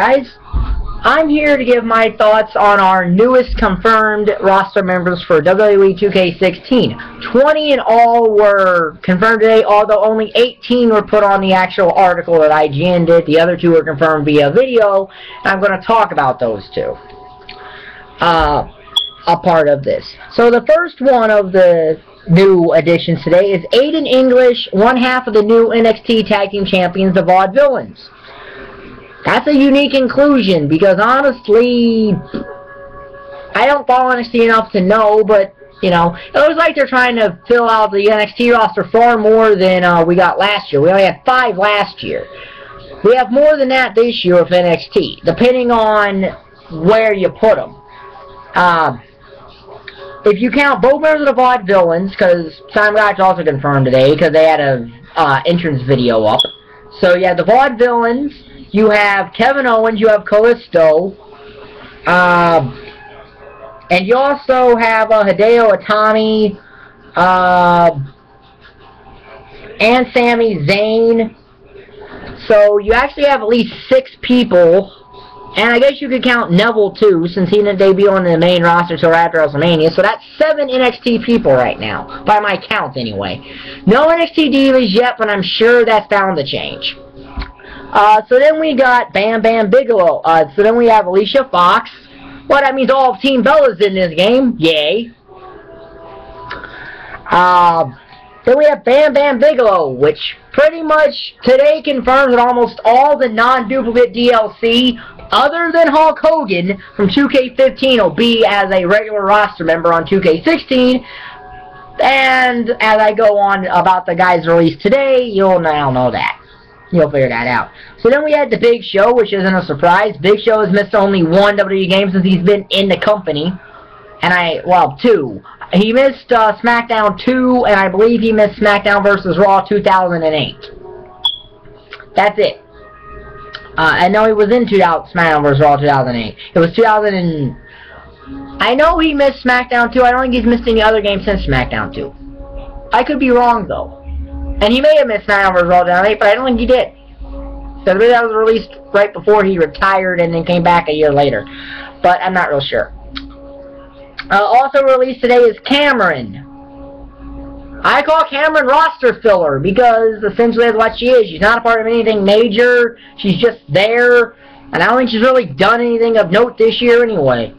Guys, I'm here to give my thoughts on our newest confirmed roster members for WWE 2K16. 20 in all were confirmed today, although only 18 were put on the actual article that IGN did. The other 2 were confirmed via video, and I'm going to talk about those 2. A part of this. So the first one of the new additions today is Aiden English, one half of the new NXT Tag Team Champions, the Vaudevillains. That's a unique inclusion because honestly, I don't follow NXT enough to know, but you know, it looks like they're trying to fill out the NXT roster far more than we got last year. We only had 5 last year. We have more than that this year with NXT, depending on where you put them. If you count both members of the Vaudevillains, because Simon Gotch also confirmed today, because they had a entrance video up. So you have the Vaudevillains, you have Kevin Owens, you have Kalisto, and you also have Hideo Itami, and Sami Zayn. So you actually have at least 6 people. And I guess you could count Neville, too, since he didn't debut on the main roster until after WrestleMania. So that's 7 NXT people right now, by my count, anyway. No NXT Divas yet, but I'm sure that's bound to change. So then we got Bam Bigelow. So then we have Alicia Fox. Well, that means all of Team Bella's in this game. Yay. Then we have Bam Bigelow, which pretty much today confirms that almost all the non-duplicate DLC, other than Hulk Hogan from 2K15, will be as a regular roster member on 2K16. And as I go on about the guys released today, you'll now know that. You'll figure that out. So then we had the Big Show, which isn't a surprise. Big Show has missed only 1 WWE game since he's been in the company. And well, 2. He missed SmackDown 2, and I believe he missed SmackDown vs. Raw 2008. That's it. I know he was in SmackDown vs. Raw 2008. It was 2000 I know he missed SmackDown 2. I don't think he's missed any other game since SmackDown 2. I could be wrong, though. And he may have missed SmackDown vs. Raw 2008, but I don't think he did. So maybe that was released right before he retired and then came back a year later. But I'm not real sure. Also released today is Cameron. I call Cameron roster filler because essentially that's what she is. She's not a part of anything major. She's just there. And I don't think she's really done anything of note this year anyway.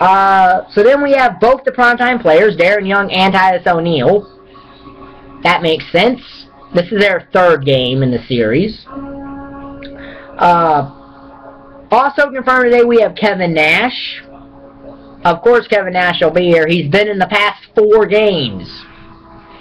So then we have both the primetime players, Darren Young and Titus O'Neil. That makes sense. This is their 3rd game in the series. Also confirmed today we have Kevin Nash. Of course Kevin Nash will be here. He's been in the past 4 games.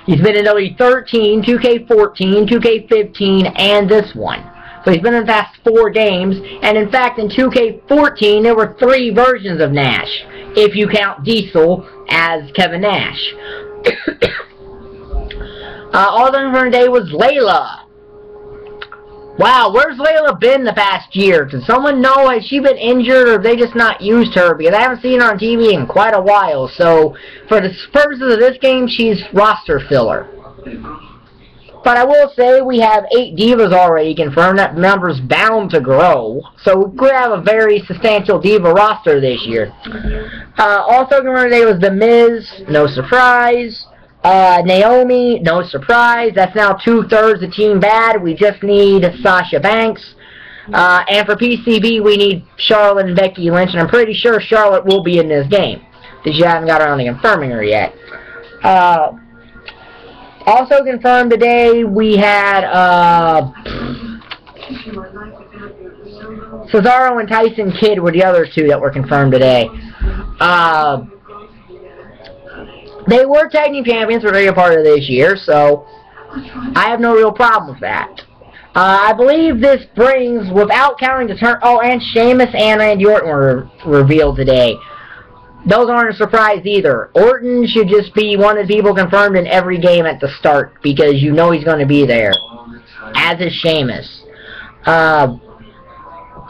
He's been in WWE13, 2K14, 2K15, and this one. So he's been in the past 4 games. And in fact, in 2K14, there were 3 versions of Nash, if you count Diesel as Kevin Nash. All done for today was Layla. Wow, where's Layla been the past year? Does someone know? Has she been injured or have they just not used her? Because I haven't seen her on TV in quite a while. So, for the purposes of this game, she's roster filler. But I will say we have 8 Divas already confirmed. That number's bound to grow. So we could have a very substantial Diva roster this year. Also confirmed today was The Miz. No surprise. Naomi, no surprise. That's now 2/3 of Team Bad. We just need Sasha Banks. And for PCB, we need Charlotte and Becky Lynch. And I'm pretty sure Charlotte will be in this game, because you haven't got around to confirming her yet. Also confirmed today, we had Cesaro and Tyson Kidd were the other 2 that were confirmed today. They were tag team champions for a part of this year, so I have no real problem with that. I believe this brings, without counting the turn, oh, and Sheamus and Randy Orton were revealed today. Those aren't a surprise either. Orton should just be one of the people confirmed in every game at the start, because you know he's going to be there, as is Sheamus.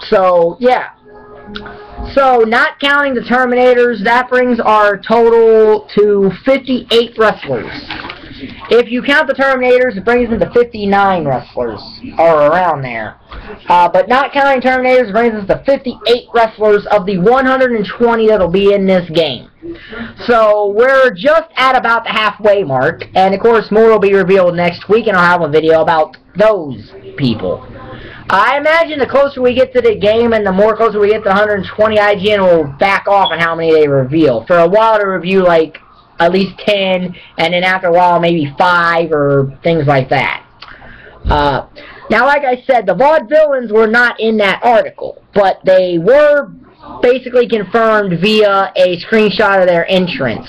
So, yeah. So, not counting the Terminators, that brings our total to 58 wrestlers. If you count the Terminators, it brings us to 59 wrestlers, or around there. But not counting Terminators, it brings us to 58 wrestlers of the 120 that will be in this game. So we're just at about the halfway mark, and of course more will be revealed next week, and I'll have a video about those people. I imagine the closer we get to the game and the more closer we get to 120, IGN will back off on how many they reveal. For a while to review like at least 10, and then after a while maybe 5 or things like that. Now, like I said, the Vaudevillains were not in that article, but they were basically confirmed via a screenshot of their entrance.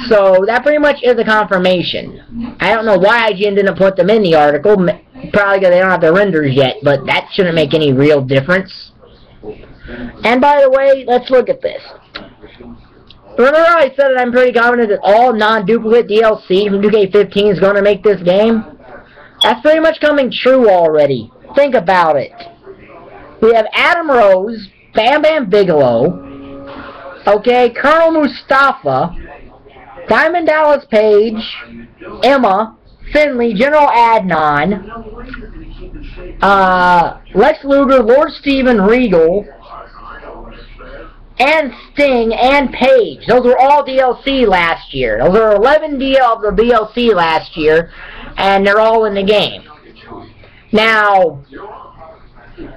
So that pretty much is a confirmation. I don't know why IGN didn't put them in the article, probably because they don't have the renders yet, but that shouldn't make any real difference. And by the way, let's look at this. Remember I said that I'm pretty confident that all non-duplicate DLC from 2K15 is going to make this game? That's pretty much coming true already. Think about it. We have Adam Rose, Bam Bam Bigelow, okay, Colonel Mustafa, Diamond Dallas Page, Emma, Finlay, General Adnan, Lex Luger, Lord Steven, Regal, and Sting, and Paige. Those were all DLC last year. Those are 11 of the DLC last year, and they're all in the game. Now,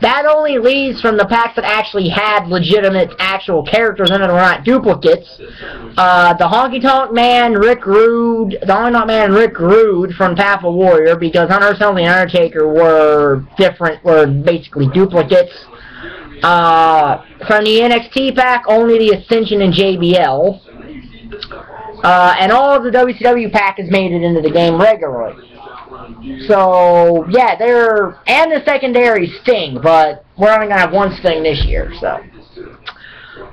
that only leaves from the packs that actually had legitimate actual characters in it, or not duplicates. The Honky Tonk Man, Rick Rude, from Path of Warrior, because Hunter Helmsley and Undertaker were basically duplicates. From the NXT pack, only the Ascension and JBL. And all of the WCW pack has made it into the game regularly. So, yeah, and the secondary Sting, but we're only going to have one Sting this year, so,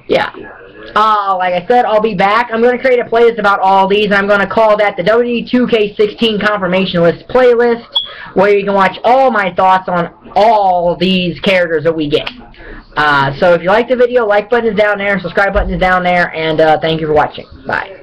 yeah. Like I said, I'll be back. I'm going to create a playlist about all these, and I'm going to call that the WWE2K16 Confirmation List playlist, where you can watch all my thoughts on all these characters that we get. So if you like the video, like button is down there, subscribe button is down there, and thank you for watching. Bye.